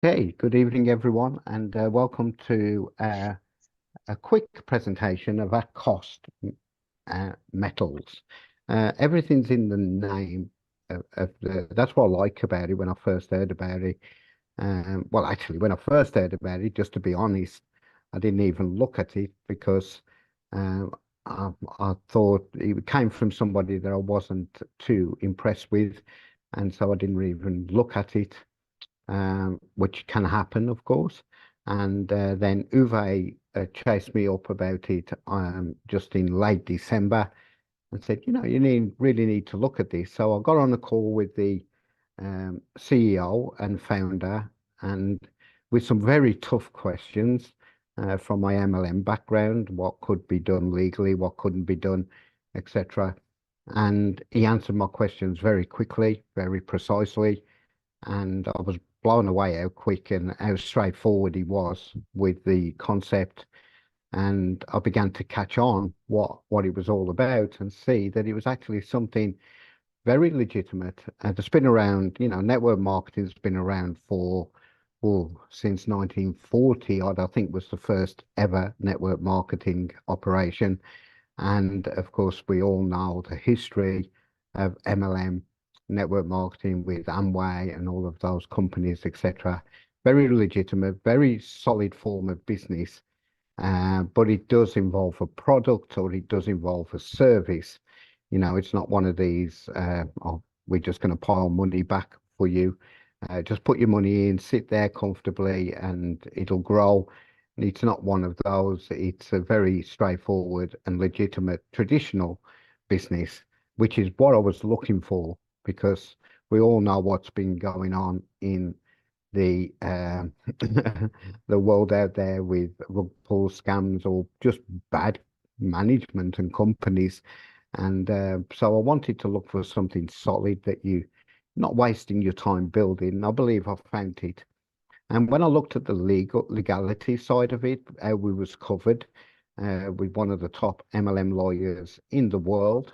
Hey, good evening, everyone, and welcome to a quick presentation of at cost metals. Everything's in the name of that's what I like about it when I first heard about it. Well, actually, when I first heard about it, just to be honest, I didn't even look at it because um, I thought it came from somebody that I wasn't too impressed with, and so I didn't even look at it, which can happen, of course. And then Uwe chased me up about it just in late December and said, you really need to look at this. So I got on a call with the CEO and founder, and with some very tough questions from my MLM background, what could be done legally, what couldn't be done, etc. And he answered my questions very quickly, very precisely, and I was blown away how quick and how straightforward he was with the concept. And I began to catch on what it was all about and see that it was actually something very legitimate. And it's been around, network marketing's been around for, since 1940 odd, I think was the first ever network marketing operation. And of course, we all know the history of MLM network marketing with Amway and all of those companies, etc. Very legitimate, very solid form of business, but it does involve a product or it does involve a service. It's not one of these, oh, we're just going to pile money back for you. Just put your money in, sit there comfortably, and it'll grow. It's not one of those. It's a very straightforward and legitimate traditional business, which is what I was looking for because we all know what's been going on in the the world out there with rug pull scams or just bad management and companies. And so I wanted to look for something solid that you not wasting your time building. I believe I found it. And when I looked at the legality side of it, how we was covered with one of the top MLM lawyers in the world,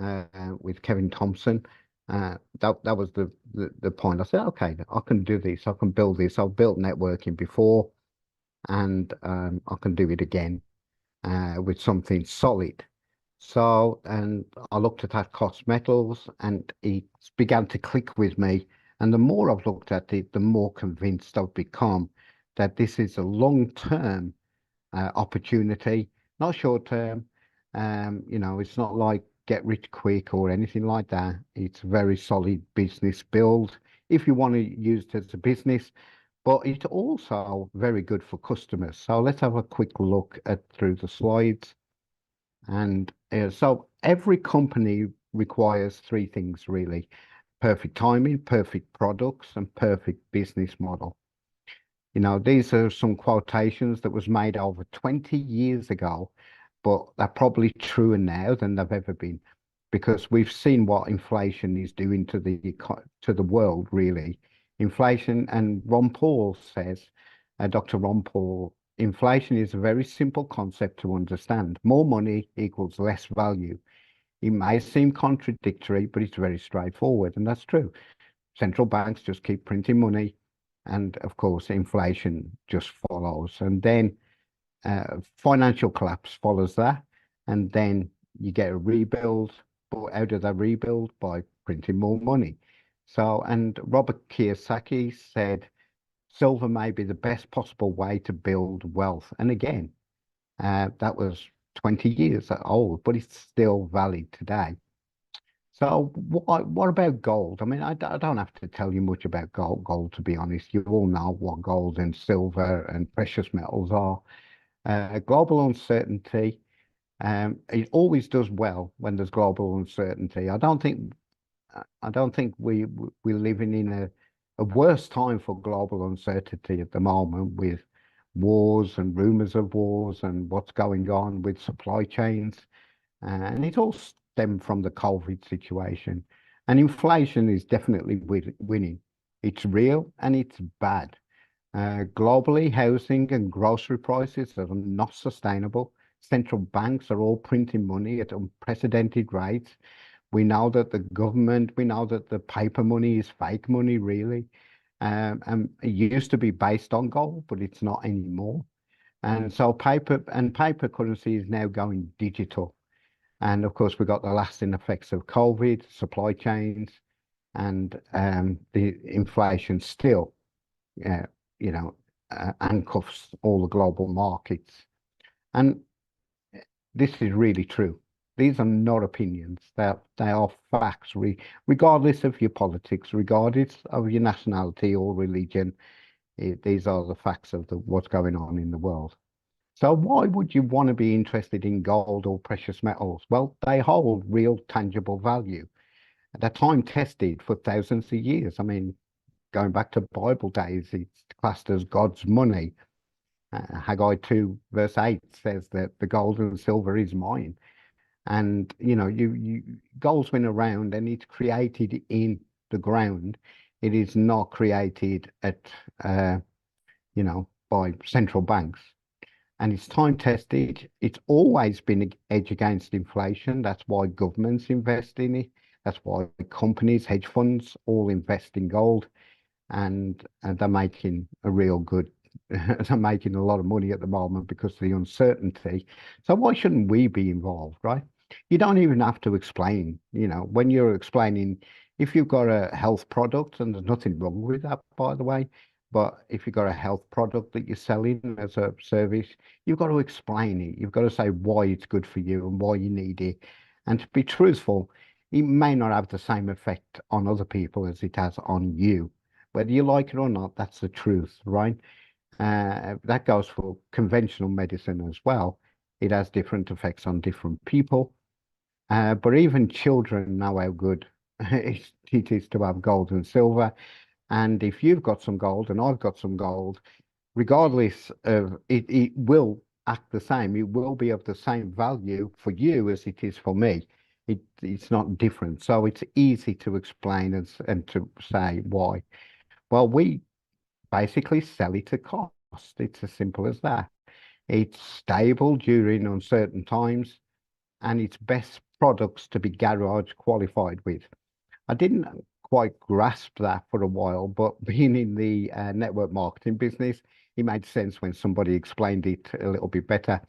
uh, with Kevin Thompson, that was the point. I said, okay, I can do this. I can build this. I've built networking before, and I can do it again with something solid. So, and I looked at that cost metals and it began to click with me. And the more I've looked at it, the more convinced I've become that this is a long-term opportunity, not short-term. It's not like get rich quick or anything like that. It's a very solid business build if you want to use it as a business, but it's also very good for customers. So let's have a quick look at through the slides. And so every company requires three things really: perfect timing, perfect products, and perfect business model. These are some quotations that was made over 20 years ago, but they're probably truer now than they've ever been because we've seen what inflation is doing to to the world, really. Inflation, and Ron Paul says, Dr. Ron Paul, inflation is a very simple concept to understand. More money equals less value. It may seem contradictory, but it's very straightforward, and that's true. Central banks just keep printing money, and of course, inflation just follows. And then financial collapse follows that, and then you get a rebuild. But out of that rebuild by printing more money. So, and Robert Kiyosaki said, silver may be the best possible way to build wealth. And again, that was 20 years old, but it's still valid today. So what about gold? I mean, I don't have to tell you much about gold, to be honest. You all know what gold and silver and precious metals are. Global uncertainty, it always does well when there's global uncertainty. I don't think we're living in a worse time for global uncertainty at the moment with wars and rumors of wars and what's going on with supply chains. And it all stemmed from the COVID situation. And inflation is definitely winning. It's real and it's bad. Globally, housing and grocery prices are not sustainable. Central banks are all printing money at unprecedented rates. We know that the government, we know that the paper money is fake money, really. And it used to be based on gold, but it's not anymore. And so paper currency is now going digital. And of course, we've got the lasting effects of COVID, supply chains, and the inflation still, uh, you know, handcuffs all the global markets. And this is really true. These are not opinions. They are facts, regardless of your politics, regardless of your nationality or religion. These are the facts of what's going on in the world. So why would you want to be interested in gold or precious metals? Well, they hold real tangible value. They're time tested for thousands of years. I mean, going back to Bible days, it's classed as God's money. Haggai 2 verse 8 says that the gold and silver is mine. And you gold's been around and it's created in the ground. It is not created at by central banks. And it's time tested. It's always been an edge against inflation. That's why governments invest in it. That's why companies, hedge funds, all invest in gold, and they're making a real good. They're making a lot of money at the moment because of the uncertainty. So why shouldn't we be involved, right? You don't even have to explain. When you're explaining, if you've got a health product, and there's nothing wrong with that, by the way, but if you've got a health product that you're selling as a service, you've got to explain it. You've got to say why it's good for you and why you need it. And to be truthful, it may not have the same effect on other people as it has on you. Whether you like it or not, that's the truth, right? That goes for conventional medicine as well. It has different effects on different people. But even children know how good it is to have gold and silver. And if you've got some gold and I've got some gold, regardless of it will act the same. It will be of the same value for you as it is for me. It's not different. So it's easy to explain and to say why. Well, we basically sell it at cost. It's as simple as that. It's stable during uncertain times, and it's best products to be garage qualified with. I didn't quite grasp that for a while, but being in the network marketing business, it made sense when somebody explained it a little bit better.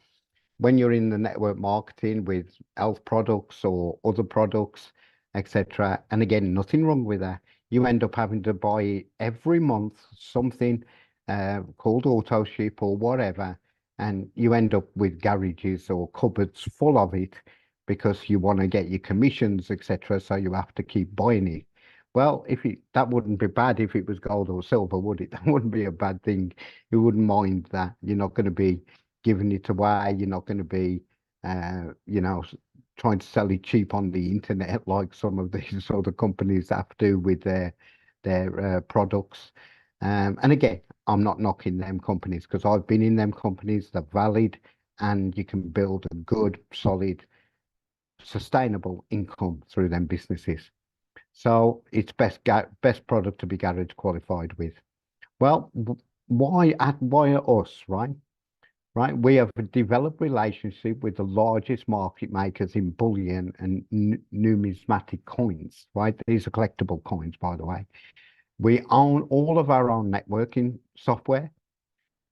When you're in the network marketing with health products or other products, etc., and again, nothing wrong with that, you end up having to buy every month something called auto ship or whatever, and you end up with garages or cupboards full of it because you want to get your commissions, etc. So you have to keep buying it. Well, that wouldn't be bad if it was gold or silver, would it? That wouldn't be a bad thing. You wouldn't mind that. You're not going to be giving it away. You're not going to be, trying to sell it cheap on the internet like some of these other companies have to with their products. And again, I'm not knocking them companies because I've been in them companies. They're valid, and you can build a good, solid, sustainable income through them businesses. So it's best product to be garage qualified with. Well, why us, right? Right, we have a developed relationship with the largest market makers in bullion and numismatic coins, right? These are collectible coins, by the way. We own all of our own networking software.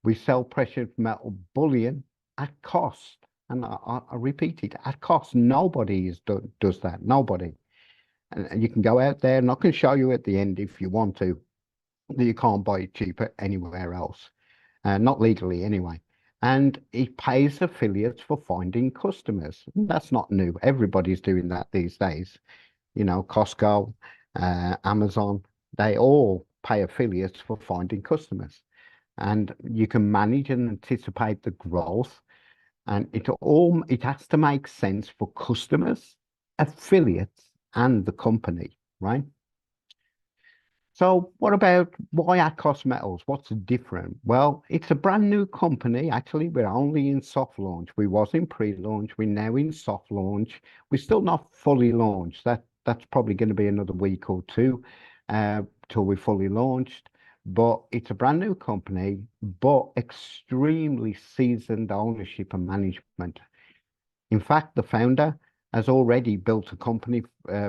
We sell precious metal bullion at cost. And I repeat it, at cost. Nobody does that. Nobody. And you can go out there, and I can show you at the end if you want to, that you can't buy it cheaper anywhere else. Not legally anyway. And it pays affiliates for finding customers. That's not new. Everybody's doing that these days. Costco, Amazon, they all pay affiliates for finding customers. And you can manage and anticipate the growth. And it has to make sense for customers, affiliates, and the company, right? So what about why Atcos Metals? What's different? Well, it's a brand new company. Actually, we're only in soft launch. We was in pre-launch. We're now in soft launch. We're still not fully launched. That's probably going to be another week or two till we're fully launched. But it's a brand new company, but extremely seasoned ownership and management. In fact, the founder has already built a company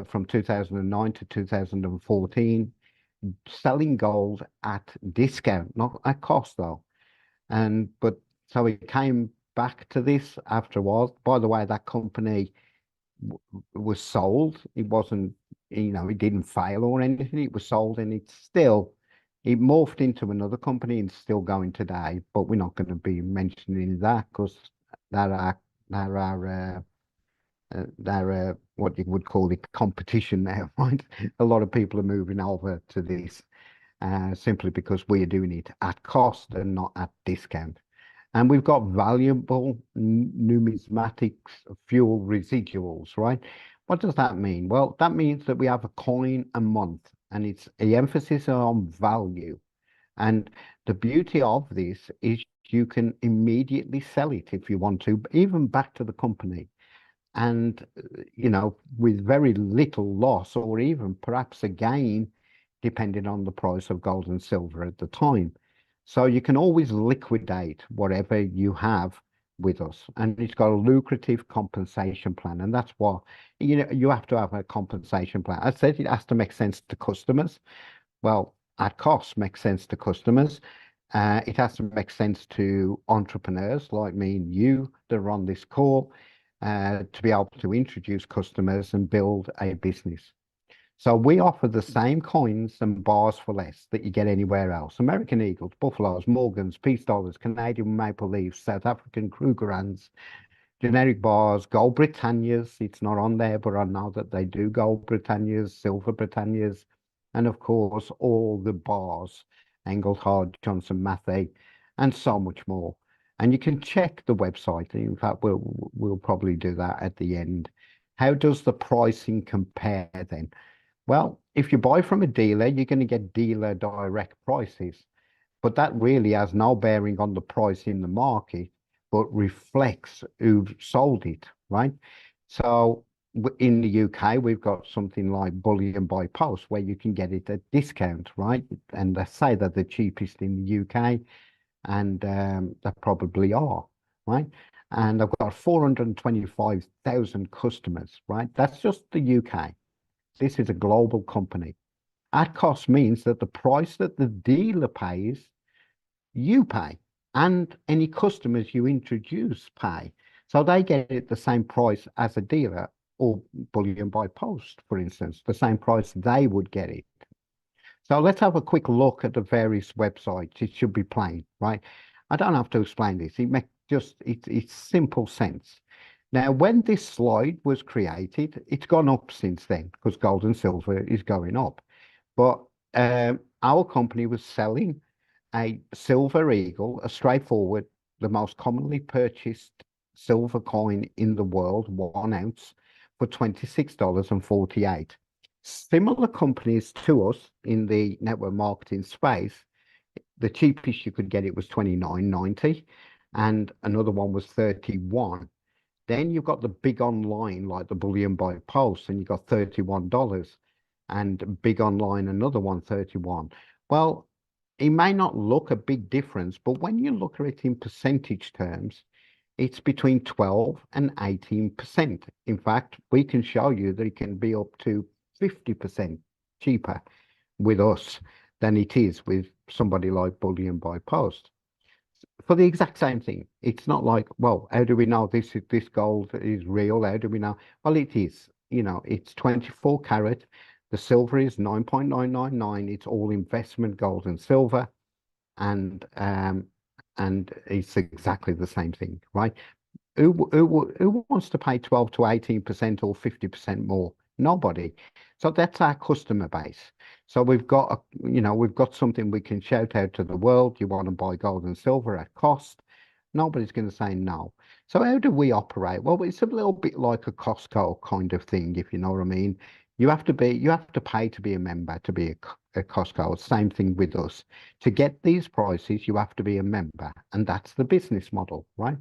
from 2009 to 2014. selling gold at discount, not at cost though. And but so it came back to this after a while. By the way, that company was sold. It wasn't, it didn't fail or anything. It was sold, and it morphed into another company and still going today. But we're not going to be mentioning that because they're our, they're our, what you would call the competition now, right? A lot of people are moving over to this simply because we're doing it at cost and not at discount. And we've got valuable numismatics fuel residuals, right? What does that mean? Well, that means that we have a coin a month, and it's the emphasis on value. And the beauty of this is you can immediately sell it if you want to, even back to the company. And, with very little loss or even perhaps a gain, depending on the price of gold and silver at the time. So you can always liquidate whatever you have with us. And it's got a lucrative compensation plan. And that's what, you have to have a compensation plan. I said it has to make sense to customers. Well, at cost makes sense to customers. It has to make sense to entrepreneurs like me and you that are on this call, to be able to introduce customers and build a business. So we offer the same coins and bars for less that you get anywhere else. American Eagles, Buffaloes, Morgans, Peace Dollars, Canadian Maple Leafs, South African Krugerrands, generic bars, Gold Britannias. It's not on there, but I know that they do Gold Britannias, Silver Britannias, and of course all the bars, Engelhard, Johnson Matthey, and so much more. And you can check the website. In fact, we'll probably do that at the end. How does the pricing compare then? Well, if you buy from a dealer, you're going to get dealer direct prices, but that really has no bearing on the price in the market, but reflects who sold it, right? So in the UK, we've got something like bullion by post where you can get it at discount, right? And they say they're the cheapest in the UK, and they probably are, right? And I've got 425,000 customers, right? That's just the UK. This is a global company. At cost means that the price that the dealer pays, you pay, and any customers you introduce pay. So they get it the same price as a dealer or bullion by post, for instance, the same price they would get it. So let's have a quick look at the various websites. It should be plain, right? I don't have to explain this. It's simple sense. Now, when this slide was created, it's gone up since then because gold and silver is going up. But our company was selling a silver eagle, a straightforward, the most commonly purchased silver coin in the world, 1 ounce, for $26.48. Similar companies to us in the network marketing space, the cheapest you could get it was $29.90, and another one was 31. Then you've got the big online, like the bullion by post, and you got $31, and big online, another one, 31. Well, it may not look a big difference, but when you look at it in percentage terms, it's between 12 and 18%. In fact, we can show you that it can be up to 50% cheaper with us than it is with somebody like bullion by post for the exact same thing. It's not like, well, how do we know this gold is real? How do we know? Well, it is. It's 24 carat. The silver is 9.999. It's all investment gold and silver, and it's exactly the same thing, right? Who wants to pay 12 to 18% or 50% more? Nobody. So that's our customer base. So we've got something we can shout out to the world. You want to buy gold and silver at cost? Nobody's going to say no. So how do we operate? Well, it's a little bit like a Costco kind of thing, if you know what I mean. You have to pay to be a member, to be a Costco. Same thing with us. To get these prices, you have to be a member, and that's the business model, right?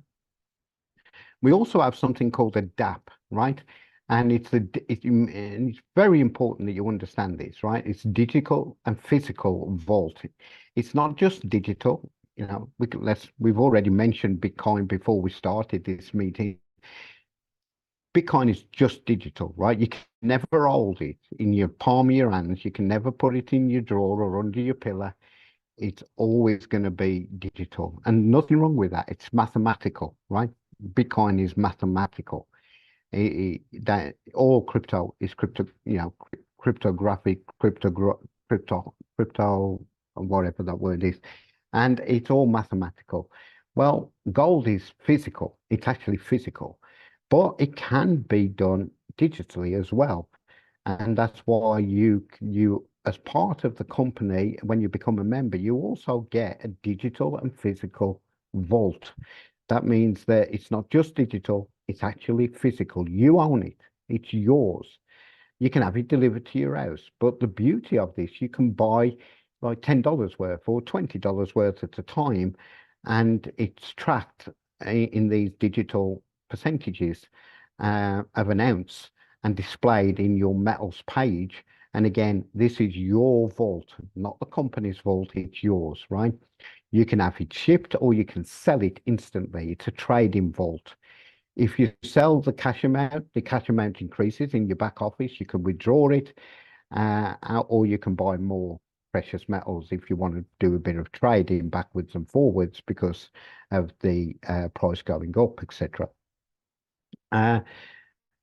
We also have something called a DAP, right? And and it's very important that you understand this, right? It's digital and physical vault. It's not just digital. We've already mentioned Bitcoin before we started this meeting. Bitcoin is just digital, right? You can never hold it in your palm of your hands. You can never put it in your drawer or under your pillow. It's always going to be digital, and nothing wrong with that. It's mathematical, right? Bitcoin is mathematical. That all crypto is crypto, cryptographic, crypto, whatever that word is, and it's all mathematical. Well, gold is physical. It's actually physical, but it can be done digitally as well. And that's why you as part of the company, when you become a member, you also get a digital and physical vault. That means that it's not just digital, it's actually physical. You own it. It's yours. You can have it delivered to your house. But the beauty of this, you can buy like $10 worth or $20 worth at a time, and it's tracked in these digital percentages of an ounce and displayed in your metals page. And again, this is your vault, not the company's vault, it's yours, right? You can have it shipped or you can sell it instantly. It's a trading vault. If you sell the cash amount increases in your back office. You can withdraw it, or you can buy more precious metals if you want to do a bit of trading backwards and forwards because of the price going up, etc. Uh,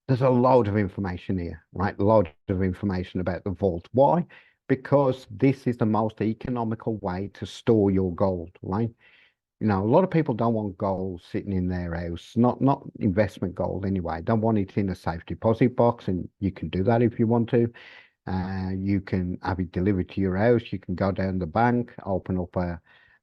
there's a load of information here, right? A load of information about the vault. Why? Because this is the most economical way to store your gold, right? A lot of people don't want gold sitting in their house, not investment gold anyway. Don't want it in a safe deposit box, and you can do that if you want to. You can have it delivered to your house. You can go down the bank, open up a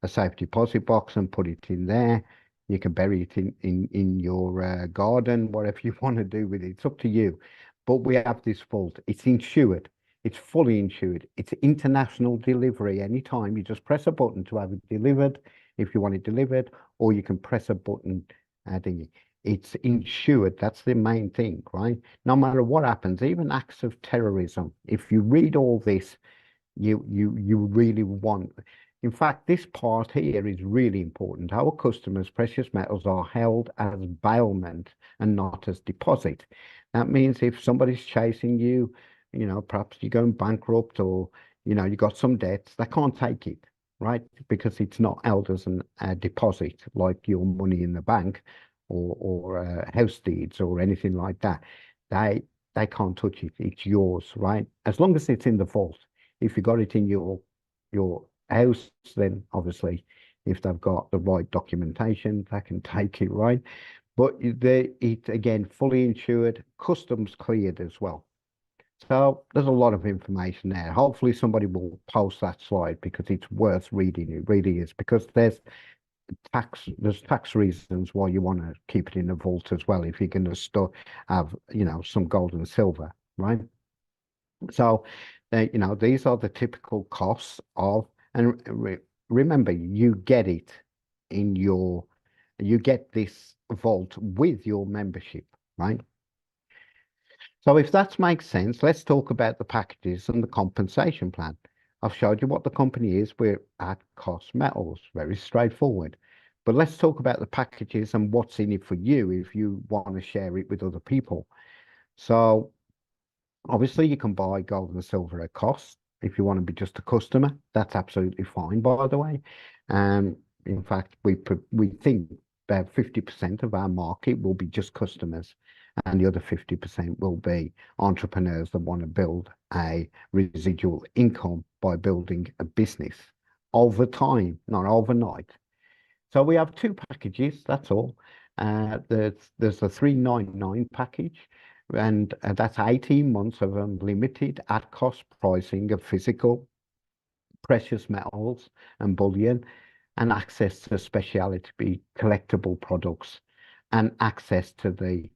safe deposit box and put it in there. You can bury it in your garden, whatever you want to do with it. It's up to you. But we have this vault. It's insured. It's fully insured. It's international delivery. Anytime you just press a button to have it delivered, if you want it delivered, or you can press a button adding it. It's insured. That's the main thing, right? No matter what happens, even acts of terrorism. If you read all this, you really want. In fact, this part here is really important. Our customers' precious metals are held as bailment and not as deposit. That means if somebody's chasing you, perhaps you're going bankrupt or you got some debts, they can't take it, right? Because it's not held as a deposit like your money in the bank or house deeds or anything like that. They they can't touch it. It's yours, right? As long as it's in the vault. If you got it in your house, then obviously, if they've got the right documentation, they can take it, right? But it again fully insured, customs cleared as well. So there's a lot of information there. Hopefully somebody will post that slide because it's worth reading. It really is because there's tax reasons why you want to keep it in a vault as well if you're going to store have some gold and silver, right? So these are the typical costs of, and remember, in your you get this vault with your membership, right? So if that makes sense, let's talk about the packages and the compensation plan. I've showed you what the company is. We're at Cost Metals, very straightforward. But let's talk about the packages and what's in it for you if you want to share it with other people. So obviously, you can buy gold and silver at cost. If you want to be just a customer, that's absolutely fine, by the way. In fact, we think about 50% of our market will be just customers, and the other 50% will be entrepreneurs that want to build a residual income by building a business over time, not overnight. So we have two packages, that's all. There's the 399 package, and that's 18 months of unlimited at cost pricing of physical precious metals and bullion, and access to specialty collectible products, and access to the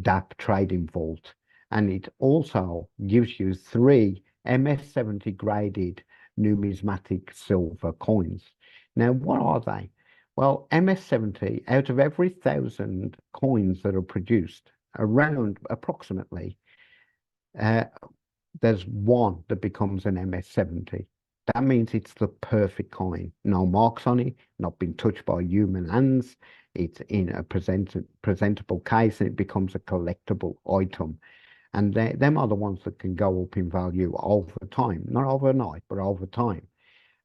DAP trading vault. And it also gives you 3 MS70 graded numismatic silver coins. Now, what are they? Well, MS70, out of every 1,000 coins that are produced, around approximately, uh, there's one that becomes an MS70. That means it's the perfect coin. No marks on it, not been touched by human hands. It's in a presentable case and it becomes a collectible item. And them are the ones that can go up in value over time, not overnight, but over time.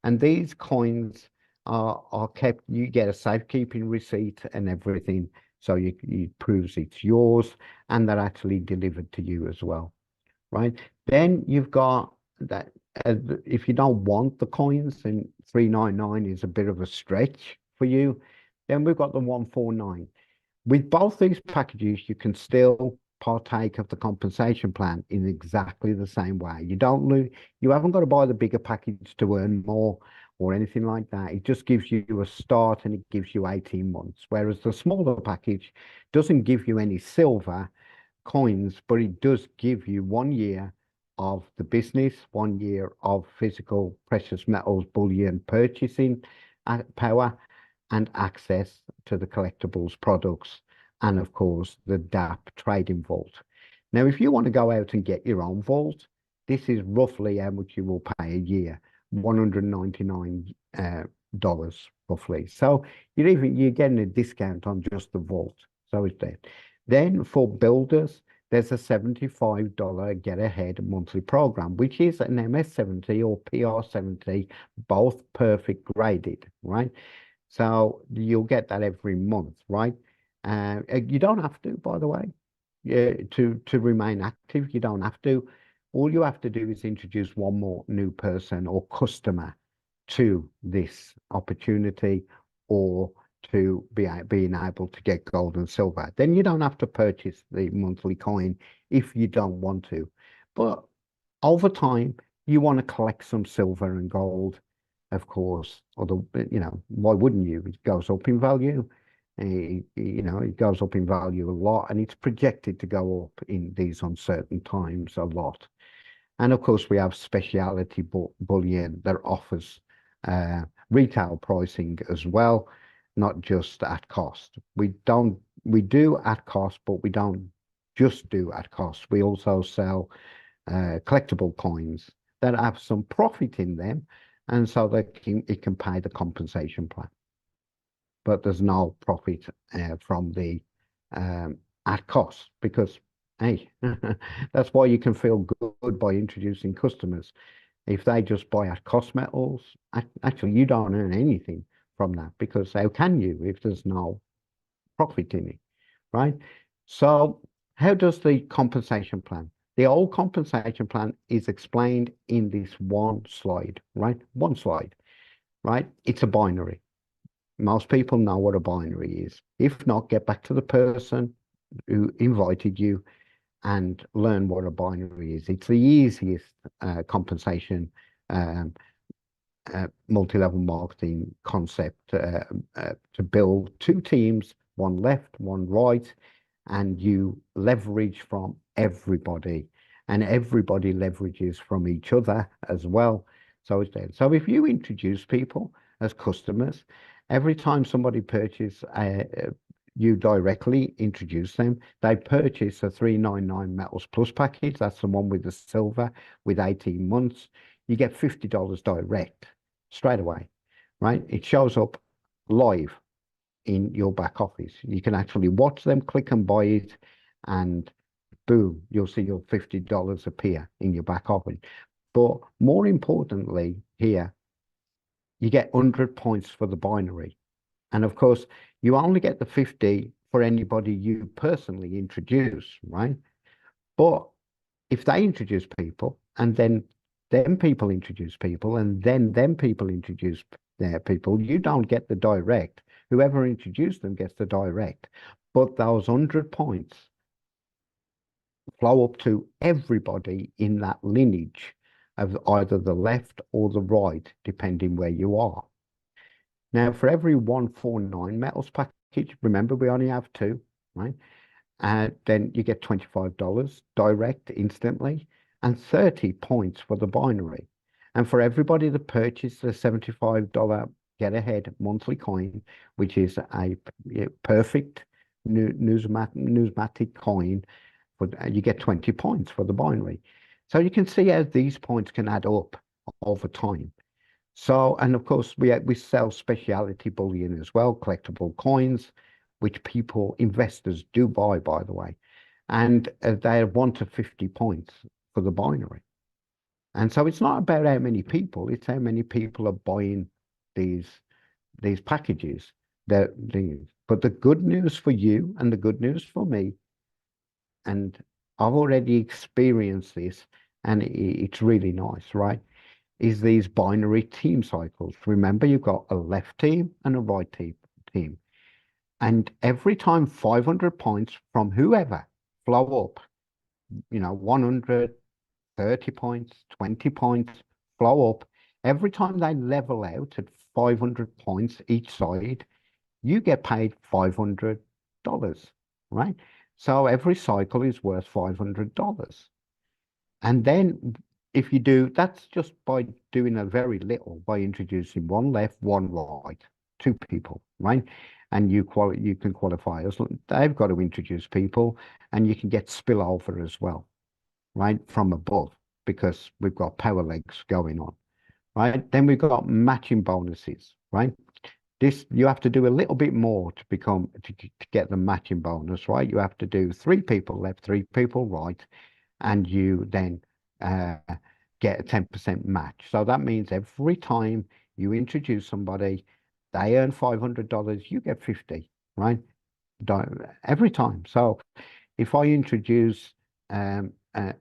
And these coins are kept, you get a safekeeping receipt and everything. So it proves it's yours and they're actually delivered to you as well, right? Then you've got that, if you don't want the coins, then 399 is a bit of a stretch for you. Then we've got the 149. With both these packages, you can still partake of the compensation plan in exactly the same way. You don't lose, you haven't got to buy the bigger package to earn more or anything like that. It just gives you a start and it gives you 18 months. Whereas the smaller package doesn't give you any silver coins, but it does give you 1 year of the business, 1 year of physical precious metals bullion purchasing power and access to the collectibles products, and of course the DAP trading vault. Now, if you want to go out and get your own vault, this is roughly how much you will pay a year, $199 roughly. So you're getting a discount on just the vault. So it's there. Then for builders, there's a $75 get ahead monthly program, which is an MS70 or PR70, both perfect graded, right? So you'll get that every month, right? You don't have to, by the way, to remain active. You don't have to. All you have to do is introduce one more new person or customer to this opportunity, or to being able to get gold and silver. Then you don't have to purchase the monthly coin if you don't want to. But over time, you want to collect some silver and gold, of course. Although, why wouldn't you? It goes up in value. It goes up in value a lot, and it's projected to go up in these uncertain times a lot. And of course, we have specialty bullion that offers retail pricing as well, not just at cost. We do at cost, but we don't just do at cost. We also sell collectible coins that have some profit in them, and so that it can pay the compensation plan. But there's no profit from the at cost, because hey, that's why you can feel good by introducing customers. If they just buy at cost metals, actually you don't earn anything from that, because how can you if there's no profit in it, right? So how does the compensation plan? The old compensation plan is explained in this one slide, right? One slide, right? It's a binary. Most people know what a binary is. If not, get back to the person who invited you and learn what a binary is. It's the easiest compensation multi-level marketing concept to build two teams, one left, one right, and you leverage from everybody, and everybody leverages from each other as well. So it's there. So if you introduce people as customers, every time somebody purchases, you directly introduce them. They purchase a 399 Metals Plus package. That's the one with the silver with 18 months. You get $50 direct straight away, right? It shows up live in your back office. You can actually watch them, click and buy it, and boom, you'll see your $50 appear in your back office. But more importantly here, you get 100 points for the binary. And of course, you only get the 50 for anybody you personally introduce, right? But if they introduce people, and then them people introduce people, and then them people introduce their people, you don't get the direct. Whoever introduced them gets the direct. But those 100 points flow up to everybody in that lineage of either the left or the right, depending where you are. Now, for every 149 metals package, remember we only have two, right? Then you get $25 direct instantly, and 30 points for the binary. And for everybody that purchases a $75 get ahead monthly coin, which is a perfect numismatic coin, you get 20 points for the binary. So you can see how these points can add up over time. So, and of course, we sell specialty bullion as well, collectible coins, which people, investors do buy, by the way. And they're 1 to 50 points for the binary. And so it's not about how many people, it's how many people are buying these these packages. But the good news for you and the good news for me, and I've already experienced this, and it's really nice, right? Is these binary team cycles. Remember, you've got a left team and a right team. And every time 500 points from whoever flow up, 100, 30 points, 20 points, flow up. Every time they level out at 500 points each side, you get paid $500, right? So every cycle is worth $500. And then if you do, that's just by doing a very little, by introducing one left, one right, two people, right? And you can qualify as they've got to introduce people, and you can get spillover as well, right, from above, because we've got power legs going on, right? Then we've got matching bonuses, right? This you have to do a little bit more to get the matching bonus, right? You have to do three people left, three people right, and you then uh, get a 10% match. So that means every time you introduce somebody, they earn $500, you get 50, right? Every time. So if I introduce, um, uh,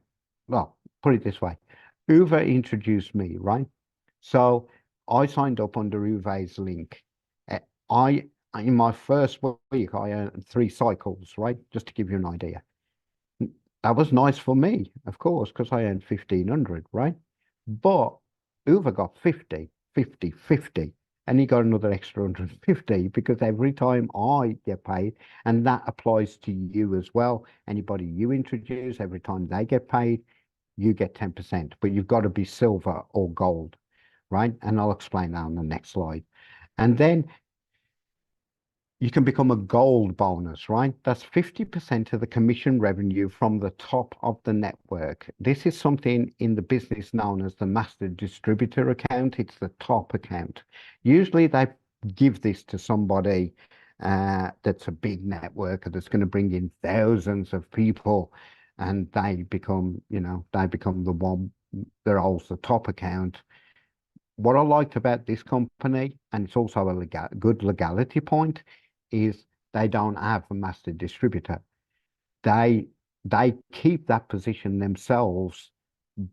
well, put it this way, Uber introduced me, right? So I signed up under Uwe's link. Uh, I in my first week I earned three cycles, right? Just to give you an idea. That was nice for me, of course, because I earned 1,500, right? But Uber got 50, 50, 50, and he got another extra 150 because every time I get paid, and that applies to you as well. Anybody you introduce, every time they get paid, you get 10%, but you've got to be silver or gold, right? And I'll explain that on the next slide. And then you can become a gold bonus, right? That's 50% of the commission revenue from the top of the network. This is something in the business known as the master distributor account. It's the top account. Usually they give this to somebody that's a big network that's going to bring in thousands of people, and they become the one that holds the top account. What I liked about this company, and it's also a good legality point, is they don't have a master distributor. They they keep that position themselves,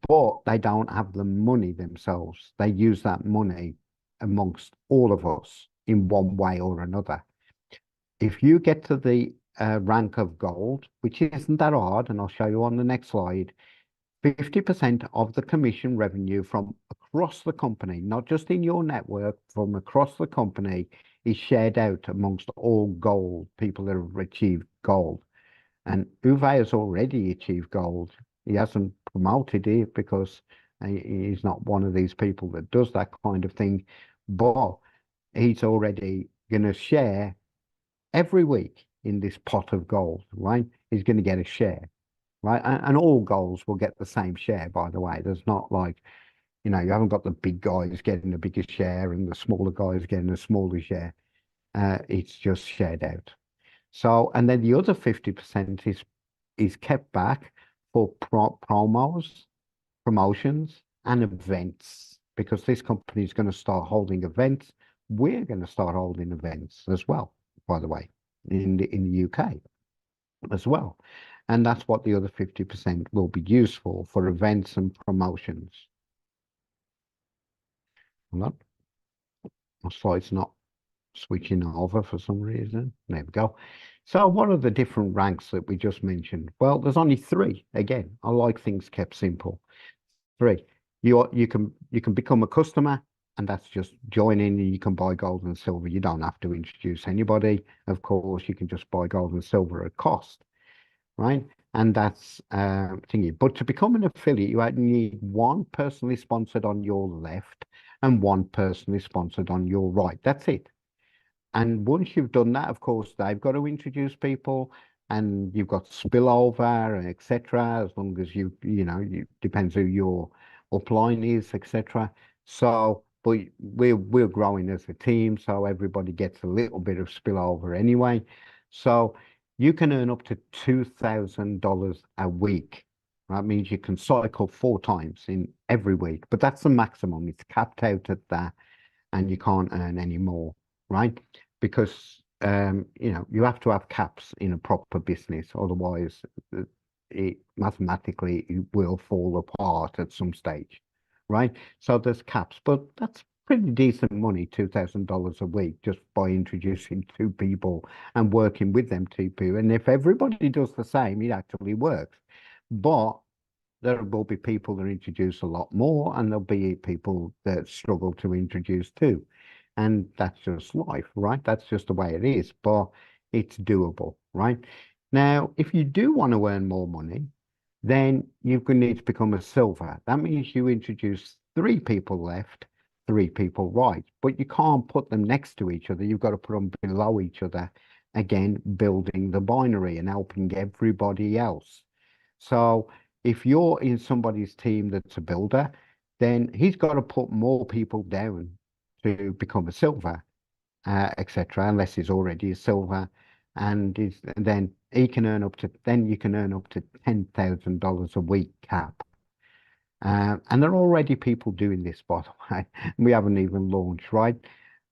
but they don't have the money themselves. They use that money amongst all of us in one way or another. If you get to the rank of gold, which isn't that hard, and I'll show you on the next slide, 50% of the commission revenue from across the company, not just in your network, from across the company, is shared out amongst all gold people that have achieved gold. And Uwe has already achieved gold. He hasn't promoted it because he's not one of these people that does that kind of thing. But he's already going to share every week in this pot of gold, right? He's going to get a share, right? And all goals will get the same share, by the way. There's not like, you haven't got the big guys getting the biggest share and the smaller guys getting a smaller share. It's just shared out. So, and then the other 50% is kept back for promotions, and events, because this company is going to start holding events. We're going to start holding events as well, by the way, in the UK as well. And that's what the other 50% will be used for events and promotions. Hold on, my slide's not switching over for some reason. There we go. So what are the different ranks that we just mentioned? Well, there's only three. Again, I like things kept simple. Three. You can become a customer, and that's just join in and you can buy gold and silver. You don't have to introduce anybody. Of course, you can just buy gold and silver at cost, right? And that's thingy. But to become an affiliate, you need one personally sponsored on your left and one personally sponsored on your right. That's it. And once you've done that, of course, they've got to introduce people, and you've got spillover and etc. As long as you depends who your upline is, etc. So but we're growing as a team, so everybody gets a little bit of spillover anyway. So you can earn up to $2,000 a week. That means you can cycle 4 times in every week, but that's the maximum. It's capped out at that, and you can't earn any more, right? Because you have to have caps in a proper business, otherwise it mathematically it will fall apart at some stage, right? So there's caps, but that's pretty decent money, $2,000 a week, just by introducing 2 people and working with them 2 people. And if everybody does the same, it actually works. But there will be people that introduce a lot more, and there'll be people that struggle to introduce too. And that's just life, right? That's just the way it is, but it's doable, right? Now, if you do want to earn more money, then you're going to need to become a silver. That means you introduce 3 people left, 3 people right, but you can't put them next to each other. You've got to put them below each other, again, building the binary and helping everybody else. So if you're in somebody's team that's a builder, then he's got to put more people down to become a silver, etc., unless he's already a silver. And then you can earn up to $10,000 a week cap. And there are already people doing this, by the way. We haven't even launched, right?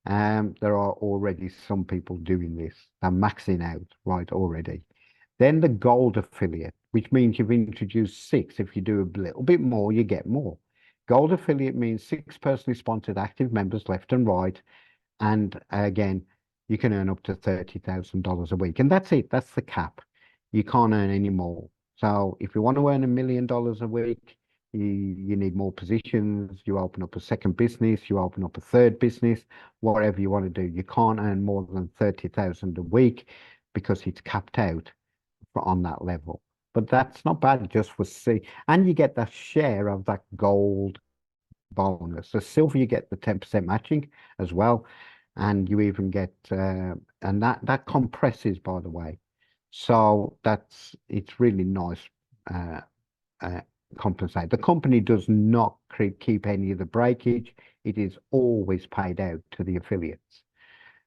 There are already some people doing this. They're maxing out, right, already. Then the gold affiliate, which means you've introduced 6. If you do a little bit more, you get more. Gold affiliate means 6 personally sponsored active members left and right. And again, you can earn up to $30,000 a week. And that's it. That's the cap. You can't earn any more. So if you want to earn $1 million a week, you need more positions. You open up a second business, you open up a third business, whatever you want to do. You can't earn more than 30,000 a week because it's capped out on that level. But that's not bad just for C. And you get that share of that gold bonus. So silver, you get the 10% matching as well. And you even get, and that compresses, by the way. So it's really nice, compensate. The company does not keep any of the breakage. It is always paid out to the affiliates.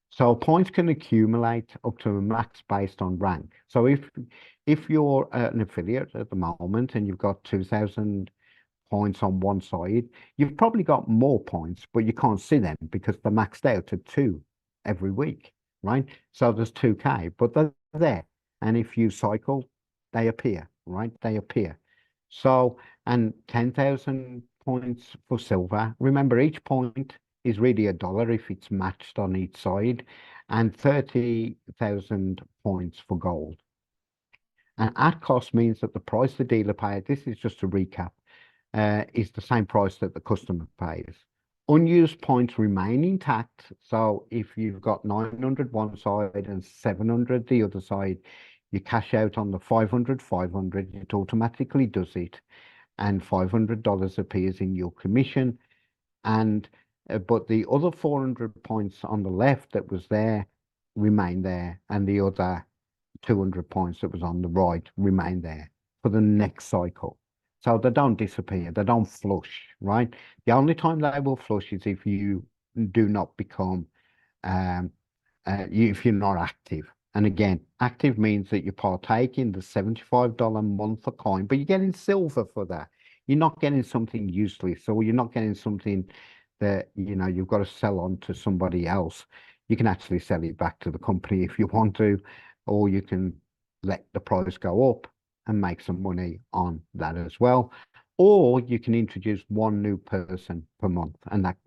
So points can accumulate up to a max based on rank. So if you're an affiliate at the moment and you've got 2,000 points on one side, you've probably got more points, but you can't see them because they're maxed out at 2 every week, right? So there's 2K, but they're there. And if you cycle, they appear, right? They appear. So, and 10,000 points for silver. Remember, each point is really $1 if it's matched on each side, and 30,000 points for gold. And at cost means that the price the dealer paid, this is just a recap, is the same price that the customer pays. Unused points remain intact. So if you've got 900 one side and 700 the other side, you cash out on the 500, 500, it automatically does it. And $500 appears in your commission. And but the other 400 points on the left that was there remain there, and the other 200 points that was on the right remain there for the next cycle. So they don't disappear, they don't flush, right? The only time they will flush is if you do not become, if you're not active. And again, active means that you partake in the $75 a month a coin, but you're getting silver for that. You're not getting something useless, or you're not getting something that you've got to sell on to somebody else. You can actually sell it back to the company if you want to, or you can let the price go up and make some money on that as well. Or you can introduce 1 new person per month, and that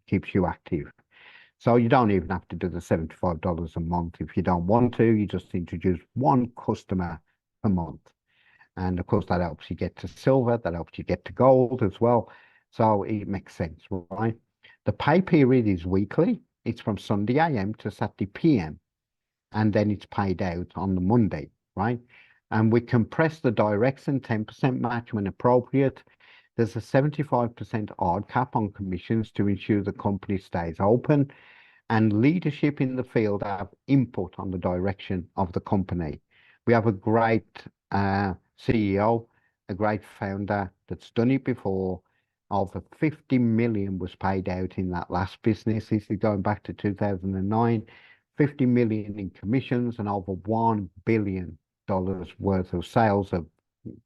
keeps you active. So you don't even have to do the $75 a month if you don't want to. You just introduce 1 customer per month. And of course, that helps you get to silver, that helps you get to gold as well. So it makes sense, right? The pay period is weekly. It's from Sunday AM to Saturday PM. And then it's paid out on the Monday, right? And we compress the directs and 10% match when appropriate. There's a 75% odd cap on commissions to ensure the company stays open, and leadership in the field have input on the direction of the company. We have a great CEO, a great founder that's done it before, Over 50 million was paid out in that last business. This is going back to 2009. 50 million in commissions and over $1 billion worth of sales of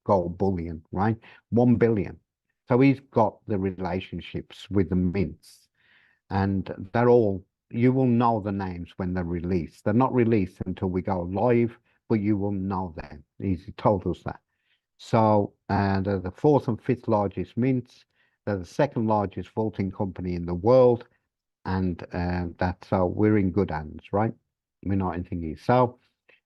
gold bullion, right? 1 billion. So he's got the relationships with the mints, and they're all, you will know the names when they're released. They're not released until we go live, but you will know them. He's told us that. So they're the fourth and fifth largest mints. They're the second largest vaulting company in the world, and that's so we're in good hands, right? We're not in thingy. So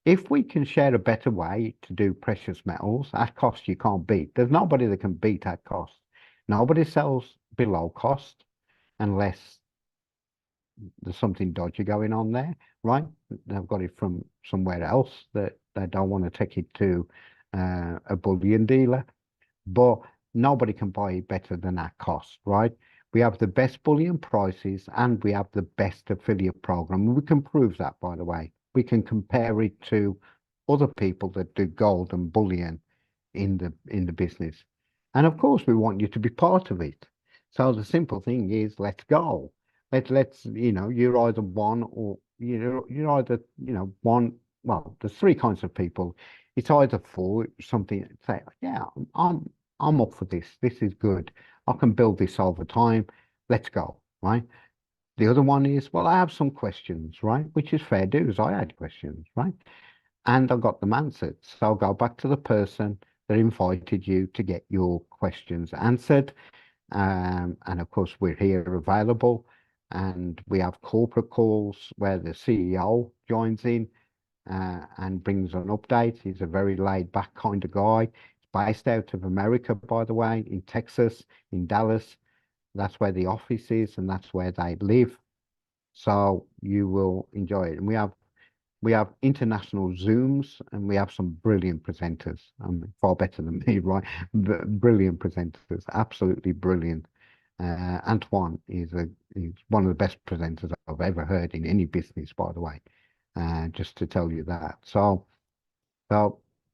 if we can share a better way to do precious metals at cost you can't beat. There's nobody that can beat at cost. Nobody sells below cost unless there's something dodgy going on there, right? They've got it from somewhere else that they don't want to take it to a bullion dealer, but nobody can buy it better than that cost, right? We have the best bullion prices and we have the best affiliate program. We can prove that, by the way. We can compare it to other people that do gold and bullion in the business. And of course, we want you to be part of it. So the simple thing is, let's go. Let's you're either one or you're either one. Well, there's three kinds of people. It's either for something, say, yeah, I'm up for this. This is good. I can build this over time. Let's go, right? The other one is, well, I have some questions, right? Which is fair dues. I had questions, right? And I got them answered. So I'll go back to the person that invited you to get your questions answered. And of course, we're here available. And we have corporate calls where the CEO joins in and brings an update. He's a very laid back kind of guy. He's based out of America, by the way, in Texas, in Dallas. That's where the office is, and that's where they live. So you will enjoy it. And we have international Zooms, and we have some brilliant presenters. Far better than me, right? Brilliant presenters, absolutely brilliant. Antoine is one of the best presenters I've ever heard in any business, by the way. Just to tell you that. So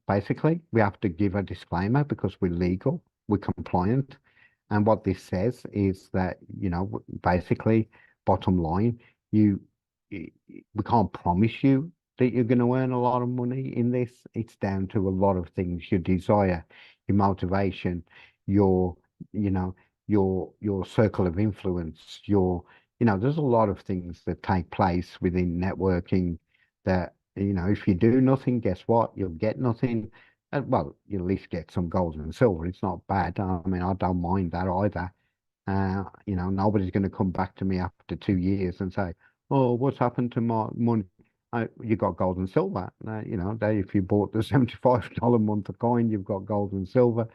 basically, we have to give a disclaimer because we're legal, we're compliant. And what this says is that, basically, bottom line, you, we can't promise you that you're going to earn a lot of money in this. It's down to a lot of things, your desire, your motivation, your, you know, your circle of influence, there's a lot of things that take place within networking that if you do nothing, guess what? You'll get nothing. Well, you'll at least get some gold and silver. It's not bad. I mean, I don't mind that either. Nobody's going to come back to me after 2 years and say, "Oh, what's happened to my money?" You got gold and silver. If you bought the $75 a month coin, you've got gold and silver.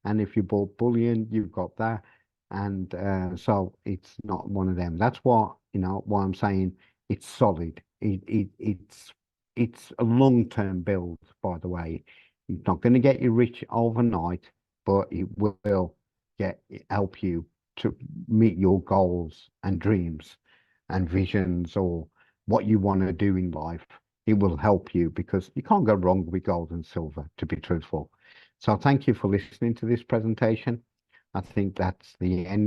And if you bought bullion, you've got that. And so it's not one of them. That's why I'm saying it's solid. It's a long-term build, by the way. It's not going to get you rich overnight, but it will help you to meet your goals and dreams and visions or what you want to do in life. It will help you because you can't go wrong with gold and silver, to be truthful. So thank you for listening to this presentation. I think that's the end.